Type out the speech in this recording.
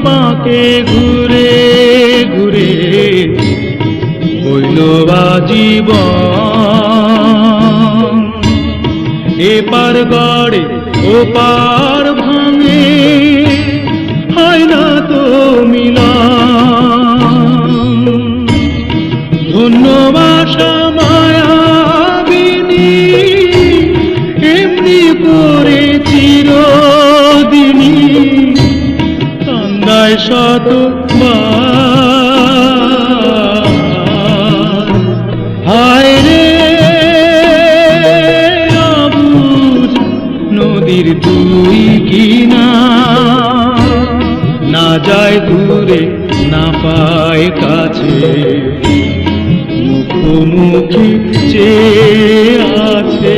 বাঁকে ঘুরে ঘুরে হইল জীবন। এপার গড়ে ওপার ভাঙে হয় না তো মিলন। ধন্যবাসা মায়াবিনী এমনি করে চিরদিনী কান্দায় শতবার। হায় রে অবুঝ নদীর দুই কিনার, না যায় দূরে না পায় কাছে, মুখোমুখি চেয়ে আছে।